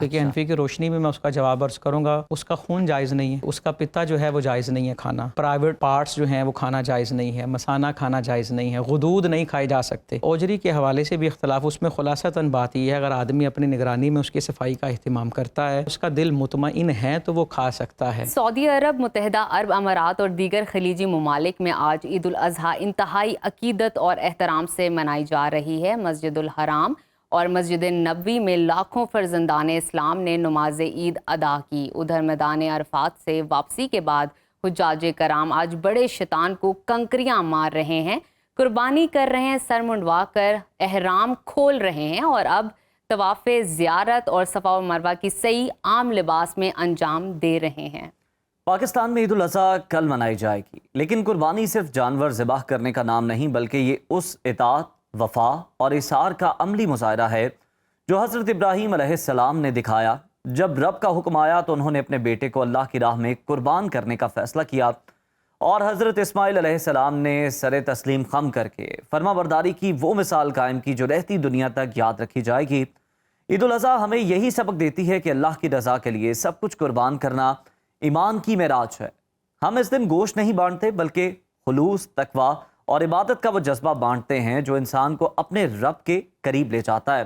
کیونکہ حنفی کی روشنی میں اس کا جواب عرض کروں گا، اس کا خون جائز نہیں ہے، اس کا پتا جو ہے وہ جائز نہیں ہے کھانا، پرائیویٹ پارٹس جو ہیں وہ کھانا جائز نہیں ہے، مثانہ کھانا جائز نہیں ہے، غدود نہیں کھائے جا سکتے۔ اوجری کے حوالے سے بھی اختلاف، اس میں خلاصتاً بات یہ ہے اگر آدمی اپنی نگرانی میں اس کی صفائی کا اہتمام کرتا ہے، اس کا دل مطمئن ہے تو وہ کھا سکتا ہے۔ سعودی عرب، متحدہ عرب امارات اور دیگر خلیجی ممالک میں آج عید الاضحیٰ انتہائی عقیدت اور احترام سے منائی جا رہی ہے۔ مسجد الحرام اور مسجد نبوی میں لاکھوں فرزندان اسلام نے نماز عید ادا کی۔ ادھر میدان عرفات سے واپسی کے بعد حجاج کرام آج بڑے شیطان کو کنکریاں مار رہے ہیں، قربانی کر رہے ہیں، سر منڈوا کر احرام کھول رہے ہیں اور اب طواف زیارت اور صفا و مروہ کی سعی عام لباس میں انجام دے رہے ہیں۔ پاکستان میں عید الاضحیٰ کل منائی جائے گی، لیکن قربانی صرف جانور ذبح کرنے کا نام نہیں بلکہ یہ اس اطاعت، وفا اور اثار کا عملی مظاہرہ ہے جو حضرت ابراہیم علیہ السلام نے دکھایا۔ جب رب کا حکم آیا تو انہوں نے اپنے بیٹے کو اللہ کی راہ میں قربان کرنے کا فیصلہ کیا، اور حضرت اسماعیل علیہ السلام نے سر تسلیم خم کر کے فرما برداری کی وہ مثال قائم کی جو رہتی دنیا تک یاد رکھی جائے گی۔ عید الاضحیٰ ہمیں یہی سبق دیتی ہے کہ اللہ کی رضا کے لیے سب کچھ قربان کرنا ایمان کی معراج ہے۔ ہم اس دن گوشت نہیں بانٹتے بلکہ خلوص، تقویٰ اور عبادت کا وہ جذبہ بانٹتے ہیں جو انسان کو اپنے رب کے قریب لے جاتا ہے۔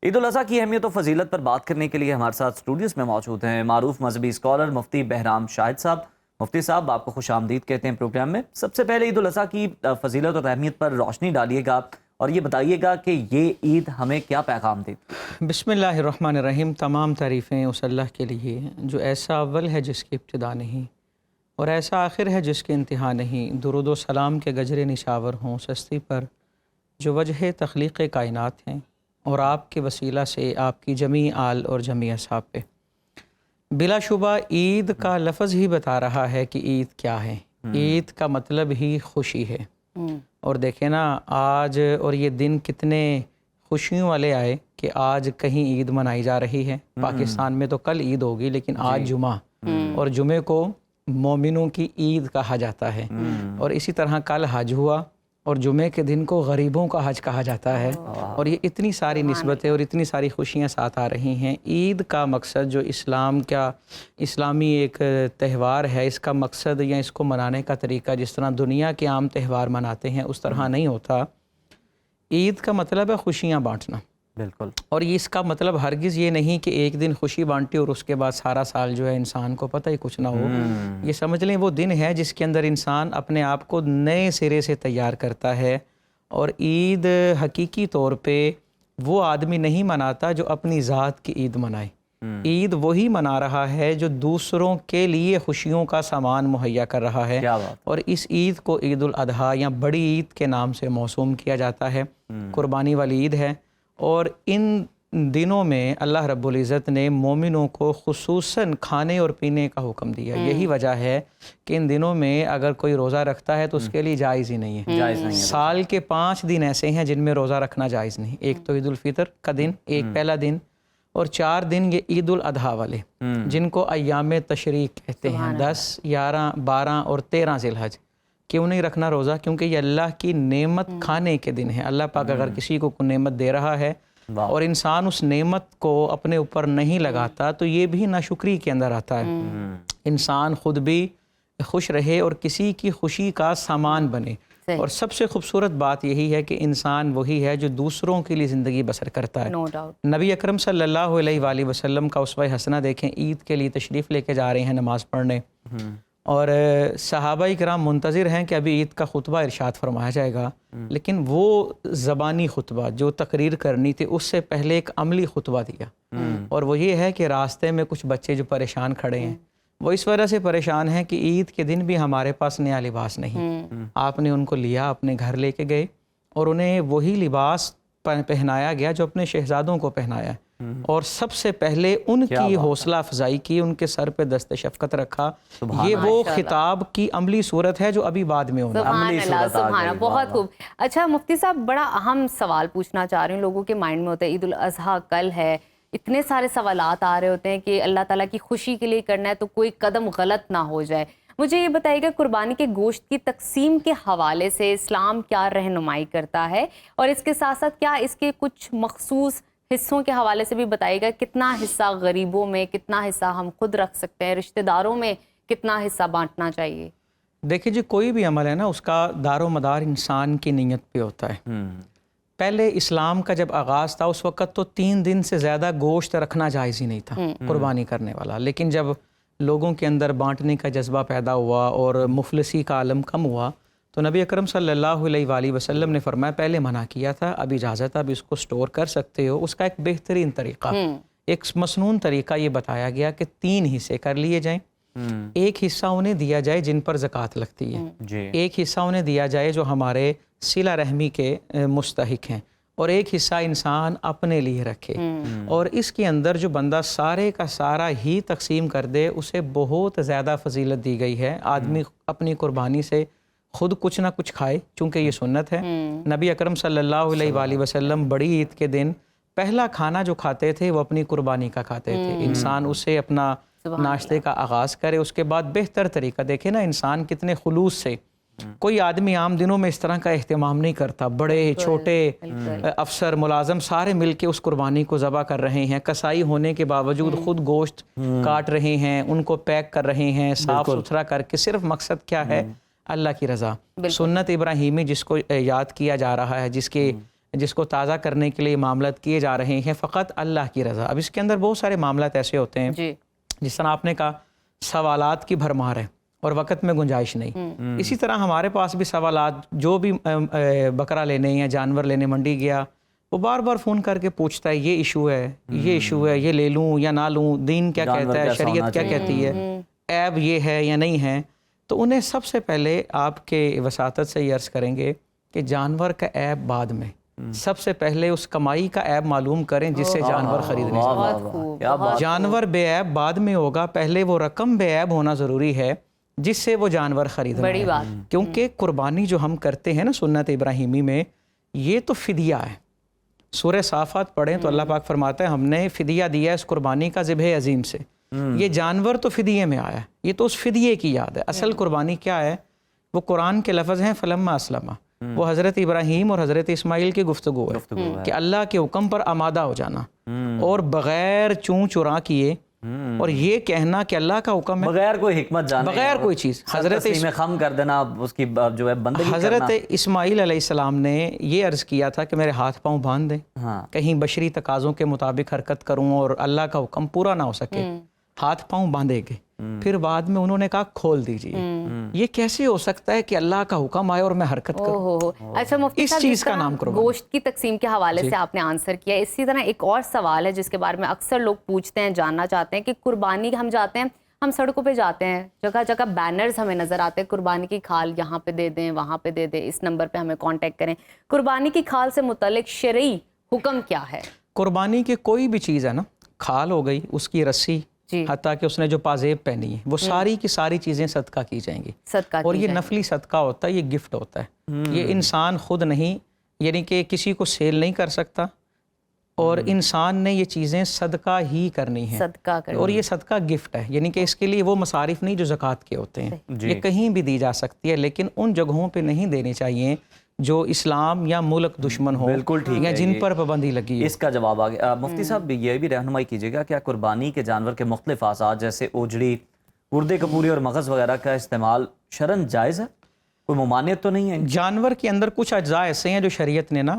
عید الاضحیٰ کی اہمیت و فضیلت پر بات کرنے کے لیے ہمارے ساتھ اسٹوڈیوز میں موجود ہیں معروف مذہبی اسکالر مفتی بہرام شاہد صاحب۔ مفتی صاحب، آپ کو خوش آمدید کہتے ہیں پروگرام میں۔ سب سے پہلے عید الاضحیٰ کی فضیلت اور اہمیت پر روشنی ڈالیے گا اور یہ بتائیے گا کہ یہ عید ہمیں کیا پیغام دیتی ہے؟ بسم اللہ الرحمن الرحیم۔ تمام تعریفیں اس اللہ کے لیے جو ایسا اول ہے جس کی ابتدا نہیں اور ایسا آخر ہے جس کی انتہا نہیں۔ درود و سلام کے گجرے نشاور ہوں سستی پر جو وجہ تخلیق کائنات ہیں، اور آپ کے وسیلہ سے آپ کی جمیع آل اور جمیع اصحاب پہ۔ بلا شبہ عید کا لفظ ہی بتا رہا ہے کہ عید کیا ہے۔ عید کا مطلب ہی خوشی ہے، اور دیکھیں نا آج اور یہ دن کتنے خوشیوں والے آئے کہ آج کہیں عید منائی جا رہی ہے۔ پاکستان میں تو کل عید ہوگی لیکن آج جمعہ، اور جمعے کو مومنوں کی عید کہا جاتا ہے، اور اسی طرح کل حج ہوا اور جمعے کے دن کو غریبوں کا حج کہا جاتا ہے، اور یہ اتنی ساری نسبتیں اور اتنی ساری خوشیاں ساتھ آ رہی ہیں۔ عید کا مقصد جو اسلامی ایک تہوار ہے، اس کا مقصد یا اس کو منانے کا طریقہ جس طرح دنیا کے عام تہوار مناتے ہیں اس طرح نہیں ہوتا۔ عید کا مطلب ہے خوشیاں بانٹنا، بالکل، اور اس کا مطلب ہرگز یہ نہیں کہ ایک دن خوشی بانٹی اور اس کے بعد سارا سال جو ہے انسان کو پتہ ہی کچھ نہ ہو۔ یہ سمجھ لیں وہ دن ہے جس کے اندر انسان اپنے آپ کو نئے سرے سے تیار کرتا ہے، اور عید حقیقی طور پہ وہ آدمی نہیں مناتا جو اپنی ذات کی عید منائے۔ عید وہی منا رہا ہے جو دوسروں کے لیے خوشیوں کا سامان مہیا کر رہا ہے، اور اس عید کو عید الاضحیٰ یا بڑی عید کے نام سے موسوم کیا جاتا ہے۔ قربانی والی عید ہے، اور ان دنوں میں اللہ رب العزت نے مومنوں کو خصوصاً کھانے اور پینے کا حکم دیا۔ یہی وجہ ہے کہ ان دنوں میں اگر کوئی روزہ رکھتا ہے تو اس کے لیے جائز ہی نہیں ہے۔ سال کے 5 دن ایسے ہیں جن میں روزہ رکھنا جائز نہیں۔ ایک تو عید الفطر کا دن، ایک پہلا دن، اور 4 دن یہ عید الاضحیٰ والے جن کو ایام تشریق کہتے ہیں، 10، 11، 12 اور 13 ذی الحج۔ کیوں نہیں رکھنا روزہ؟ کیونکہ یہ اللہ کی نعمت کھانے کے دن ہے۔ اللہ پاک اگر کسی کو کوئی نعمت دے رہا ہے اور انسان اس نعمت کو اپنے اوپر نہیں لگاتا تو یہ بھی ناشکری کے اندر آتا ہے۔ انسان خود بھی خوش رہے اور کسی کی خوشی کا سامان بنے، اور سب سے خوبصورت بات یہی ہے کہ انسان وہی ہے جو دوسروں کے لیے زندگی بسر کرتا ہے۔ نبی اکرم صلی اللہ علیہ وآلہ وسلم کا اسوہ حسنہ دیکھیں، عید کے لیے تشریف لے کے جا رہے ہیں نماز پڑھنے، اور صحابہ کرام منتظر ہیں کہ ابھی عید کا خطبہ ارشاد فرمایا جائے گا، لیکن وہ زبانی خطبہ جو تقریر کرنی تھی اس سے پہلے ایک عملی خطبہ دیا، اور وہ یہ ہے کہ راستے میں کچھ بچے جو پریشان کھڑے ہیں وہ اس وجہ سے پریشان ہیں کہ عید کے دن بھی ہمارے پاس نیا لباس نہیں۔ آپ نے ان کو لیا، اپنے گھر لے کے گئے، اور انہیں وہی لباس پہنایا گیا جو اپنے شہزادوں کو پہنایا، اور سب سے پہلے ان کی حوصلہ افزائی کی، ان کے سر پہ دست شفقت رکھا۔ یہ وہ خطاب کی عملی صورت ہے جو ابھی بعد میں ہونا ہے۔ سبحان اللہ، سبحان اللہ، بہت خوب۔ اچھا مفتی صاحب، بڑا اہم سوال پوچھنا چاہ رہی ہوں، لوگوں کے مائنڈ میں ہوتا ہے عید الاضحیٰ کل ہے، اتنے سارے سوالات آ رہے ہوتے ہیں کہ اللہ تعالیٰ کی خوشی کے لیے کرنا ہے تو کوئی قدم غلط نہ ہو جائے۔ مجھے یہ بتائیے کہ قربانی کے گوشت کی تقسیم کے حوالے سے اسلام کیا رہنمائی کرتا ہے، اور اس کے ساتھ ساتھ کیا اس کے کچھ مخصوص حصوں کے حوالے سے بھی بتائیے گا، کتنا حصہ غریبوں میں، کتنا حصہ ہم خود رکھ سکتے ہیں، رشتہ داروں میں کتنا حصہ بانٹنا چاہیے؟ دیکھیے جی، کوئی بھی عمل ہے نا، اس کا دار و مدار انسان کی نیت پہ ہوتا ہے۔ پہلے اسلام کا جب آغاز تھا اس وقت تو 3 دن سے زیادہ گوشت رکھنا جائز ہی نہیں تھا قربانی کرنے والا، لیکن جب لوگوں کے اندر بانٹنے کا جذبہ پیدا ہوا اور مفلسی کا عالم کم ہوا تو نبی اکرم صلی اللہ علیہ وآلہ وسلم نے فرمایا، پہلے منع کیا تھا، اب اجازت ہے، اب اس کو سٹور کر سکتے ہو۔ اس کا ایک بہترین طریقہ، ایک مسنون طریقہ یہ بتایا گیا کہ 3 حصے کر لیے جائیں۔ ایک حصہ انہیں دیا جائے جن پر زکوٰۃ لگتی ہے، ایک حصہ انہیں دیا جائے جو ہمارے صلہ رحمی کے مستحق ہیں، اور ایک حصہ انسان اپنے لیے رکھے۔ اور اس کے اندر جو بندہ سارے کا سارا ہی تقسیم کر دے اسے بہت زیادہ فضیلت دی گئی ہے۔ آدمی اپنی قربانی سے خود کچھ نہ کچھ کھائے، چونکہ یہ سنت ہے۔ نبی اکرم صلی اللہ علیہ وآلہ وسلم بڑی عید کے دن پہلا کھانا جو کھاتے تھے وہ اپنی قربانی کا کھاتے تھے۔ انسان اسے اپنا ناشتے کا آغاز کرے، اس کے بعد بہتر طریقہ دیکھے نا انسان کتنے خلوص سے، کوئی آدمی عام دنوں میں اس طرح کا اہتمام نہیں کرتا، بڑے چھوٹے افسر ملازم سارے مل کے اس قربانی کو ذبح کر رہے ہیں، کسائی ہونے کے باوجود خود گوشت کاٹ رہے ہیں، ان کو پیک کر رہے ہیں صاف ستھرا کر کے، صرف مقصد کیا ہے؟ اللہ کی رضا۔ سنت ابراہیمی جس کو یاد کیا جا رہا ہے، جس کو تازہ کرنے کے لیے معاملات کیے جا رہے ہیں، فقط اللہ کی رضا۔ اب اس کے اندر بہت سارے معاملات ایسے ہوتے ہیں جس طرح آپ نے کہا سوالات کی بھرمار ہے اور وقت میں گنجائش نہیں، اسی طرح ہمارے پاس بھی سوالات، جو بھی بکرا لینے یا جانور لینے منڈی گیا وہ بار بار فون کر کے پوچھتا ہے، یہ ایشو ہے، یہ ایشو ہے، یہ لے لوں یا نہ لوں، دین کیا کہتا ہے، شریعت کیا کہتی ہے، عیب یہ ہے یا نہیں ہے۔ تو انہیں سب سے پہلے آپ کے وساطت سے یہ عرض کریں گے کہ جانور کا عیب بعد میں، سب سے پہلے اس کمائی کا عیب معلوم کریں جس سے جانور خریدنے سے۔ جانور بے عیب بعد میں ہوگا، پہلے وہ رقم بے عیب ہونا ضروری ہے جس سے وہ جانور خریدنا ہے۔ کیونکہ قربانی جو ہم کرتے ہیں نا سنت ابراہیمی میں، یہ تو فدیہ ہے۔ سورہ صافات پڑھیں تو اللہ پاک فرماتا ہے ہم نے فدیہ دیا اس قربانی کا ذبح عظیم سے۔ یہ جانور تو فدیے میں آیا ہے، یہ تو اس فدیے کی یاد ہے۔ اصل قربانی کیا ہے؟ وہ قرآن کے لفظ ہیں فلما اسلما، وہ حضرت ابراہیم اور حضرت اسماعیل کی گفتگو ہے کہ اللہ کے حکم پر آمادہ ہو جانا اور بغیر چون چرا کیے، اور یہ کہنا کہ اللہ کا حکم ہے، بغیر کوئی حکمت جانے، بغیر کوئی چیز، حضرت میں خم کر دینا، اس کی جو ہے بندگی کرنا۔ حضرت اسماعیل علیہ السلام نے یہ عرض کیا تھا کہ میرے ہاتھ پاؤں باندھ دیں، کہیں بشری تقاضوں کے مطابق حرکت کروں اور اللہ کا حکم پورا نہ ہو سکے۔ ہاتھ پاؤں باندھے گئے، پھر بعد میں انہوں نے کہا کھول دیجئے۔ یہ کیسے ہو سکتا ہے کہ اللہ کا حکم آئے اور میں حرکت کروں؟ اچھا مفتی اس چیز کا نام قربانی۔ گوشت کی تقسیم کے حوالے سے آپ نے آنسر کیا، اسی طرح ایک اور سوال ہے جس کے بارے میں اکثر لوگ پوچھتے ہیں، جاننا چاہتے ہیں کہ قربانی ہم جاتے ہیں، ہم سڑکوں پہ جاتے ہیں، جگہ جگہ بینرز ہمیں نظر آتے ہیں، قربانی کی کھال یہاں پہ دے دیں، وہاں پہ دے دیں، اس نمبر پہ ہمیں کانٹیکٹ کریں۔ قربانی کی کھال سے متعلق شرعی حکم کیا ہے؟ قربانی کی کوئی بھی چیز ہے نا، کھال ہو گئی، اس کی رسی، حتیٰ کہ اس نے جو پازیب پہنی ہے، وہ ساری کی ساری چیزیں صدقہ کی جائیں گی۔ اور یہ نفلی صدقہ ہوتا ہے، یہ گفٹ ہوتا ہے، یہ انسان خود نہیں، یعنی کہ کسی کو سیل نہیں کر سکتا، اور انسان نے یہ چیزیں صدقہ ہی کرنی ہیں، اور یہ صدقہ گفٹ ہے، یعنی کہ اس کے لیے وہ مصارف نہیں جو زکوٰۃ کے ہوتے ہیں، یہ کہیں بھی دی جا سکتی ہے، لیکن ان جگہوں پہ نہیں دینی چاہیے جو اسلام یا ملک دشمن ہو یا جن پر پابندی لگی ہے۔ اس کا جواب آ گیا۔ مفتی صاحب یہ بھی رہنمائی کیجیے گا، کیا قربانی کے جانور کے مختلف اعضاء جیسے اوجڑی، گردے کپوری اور مغز وغیرہ کا استعمال شرعاً جائز ہے؟ کوئی ممانعت تو نہیں ہے؟ جانور کے اندر کچھ اجزاء ایسے ہیں جو شریعت نے نا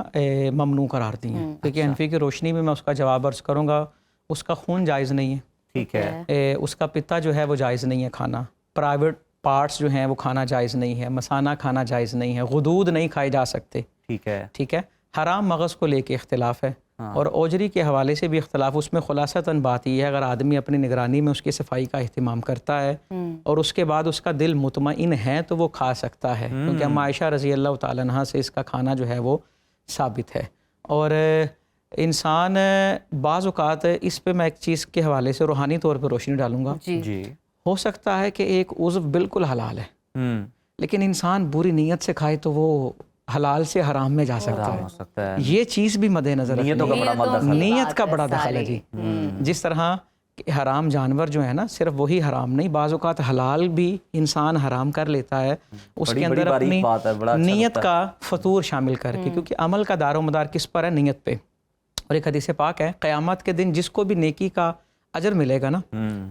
ممنوع قرار دی ہیں، کیونکہ حنفی کی روشنی میں اس کا جواب عرض کروں گا۔ اس کا خون جائز نہیں ہے، ٹھیک ہے، اس کا پتا جو ہے وہ جائز نہیں ہے کھانا، پرائیویٹ پارٹس جو ہیں وہ کھانا جائز نہیں ہے، مثانہ کھانا جائز نہیں ہے، غدود نہیں کھائے جا سکتے، ٹھیک ہے۔ حرام مغز کو لے کے اختلاف ہے، اور اوجری کے حوالے سے بھی اختلاف۔ اس میں خلاصتاً بات یہ ہے اگر آدمی اپنی نگرانی میں اس کی صفائی کا اہتمام کرتا ہے اور اس کے بعد اس کا دل مطمئن ہے تو وہ کھا سکتا ہے، کیونکہ ام عائشہ رضی اللہ تعالیٰ عنہا سے اس کا کھانا جو ہے وہ ثابت ہے۔ اور انسان بعض اوقات اس پہ میں ایک چیز کے حوالے سے روحانی طور پہ روشنی ڈالوں گا۔ ہو سکتا ہے کہ ایک عضو بالکل حلال ہے، لیکن انسان بری نیت سے کھائے تو وہ حلال سے حرام میں جا سکتا ہے۔ یہ چیز بھی مد نظر رکھیں، نیت کا بڑا دخل ہے جی۔ جس طرح حرام جانور جو ہے نا، صرف وہی حرام نہیں، بعض اوقات حلال بھی انسان حرام کر لیتا ہے، اس کے اندر اپنی نیت کا فطور شامل کر کے، کیونکہ عمل کا دار و مدار کس پر ہے؟ نیت پہ۔ اور ایک حدیث پاک ہے قیامت کے دن جس کو بھی نیکی کا اجر ملے گا نا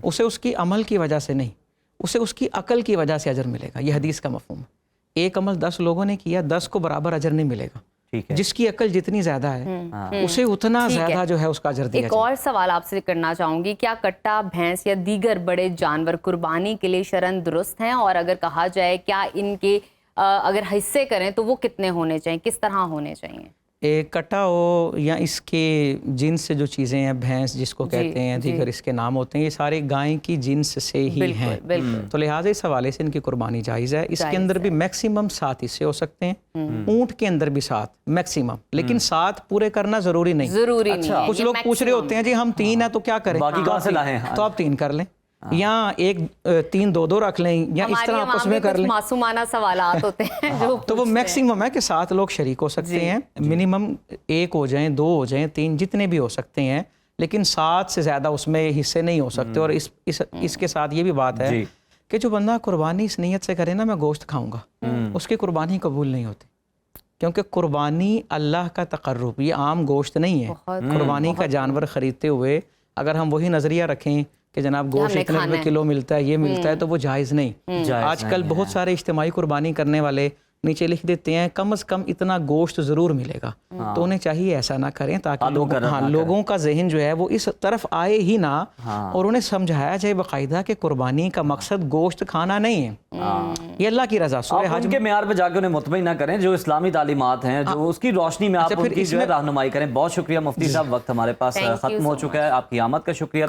اسے اس کی عمل کی وجہ سے نہیں، اسے اس کی عقل کی وجہ سے اجر ملے گا. یہ حدیث کا مفہوم ہے. ایک عمل 10 لوگوں نے کیا، 10 کو برابر اجر نہیں ملے گا. ٹھیک ہے. جس کی عقل جتنی زیادہ ہے اسے اتنا زیادہ جو ہے اس کا اجر دیا ایک جائے. اور سوال آپ سے کرنا چاہوں گی، کیا کٹا، بھینس یا دیگر بڑے جانور قربانی کے لیے شرعاً درست ہیں؟ اور اگر کہا جائے کیا ان کے اگر حصے کریں تو وہ کتنے ہونے چاہیے، کس طرح ہونے چاہیے؟ ایک کٹا ہو یا اس کے جنس سے جو چیزیں ہیں، بھینس جس کو کہتے ہیں، دیگر اس کے نام ہوتے ہیں، یہ سارے گائے کی جنس سے ہی ہیں. تو لہٰذا اس حوالے سے ان کی قربانی جائز ہے. اس کے اندر بھی میکسیمم 7 حصے ہو سکتے ہیں. اونٹ کے اندر بھی 7 میکسیمم، لیکن 7 پورے کرنا ضروری نہیں. ضروری نہیں. کچھ لوگ پوچھ رہے ہوتے ہیں جی ہم 3 ہیں تو کیا کریں، باقی کہاں سے لائیں؟ تو آپ 3 کر لیں، یا 1 3 2 رکھ لیں، یا اس طرح آپس میں کر لیں. معصومانہ سوالات ہوتے ہیں جو تو وہ میکسیمم ہے کہ 7 لوگ شریک ہو سکتے ہیں. منیمم 1 ہو جائیں، 2 ہو جائیں، 3 جتنے بھی ہو سکتے ہیں، لیکن 7 سے زیادہ اس میں حصے نہیں ہو سکتے. اور اس کے ساتھ یہ بھی بات ہے کہ جو بندہ قربانی اس نیت سے کرے نا میں گوشت کھاؤں گا، اس کی قربانی قبول نہیں ہوتی. کیونکہ قربانی اللہ کا تقرب، یہ عام گوشت نہیں ہے. قربانی کا جانور خریدتے ہوئے اگر ہم وہی نظریہ رکھیں کہ جناب گوشت اتنے روپے کلو ملتا ہے، یہ ملتا ہے، تو وہ جائز نہیں. آج کل بہت سارے اجتماعی قربانی کرنے والے نیچے لکھ دیتے ہیں کم از کم اتنا گوشت ضرور ملے گا. تو انہیں چاہیے ایسا نہ کریں تاکہ لوگوں کا ذہن جو ہے وہ اس طرف آئے ہی نہ، اور انہیں سمجھایا جائے باقاعدہ کہ قربانی کا مقصد گوشت کھانا نہیں ہے، یہ اللہ کی رضا. سورہ حج کے معیار پہ جا کے انہیں مطمئن نہ کریں، جو اسلامی تعلیمات ہیں جو اس کی روشنی میں آپ ان کی جو ہے رہنمائی کریں. بہت شکریہ مفتی صاحب، وقت ہمارے پاس ختم ہو چکا ہے. آپ کی آمد کا شکریہ.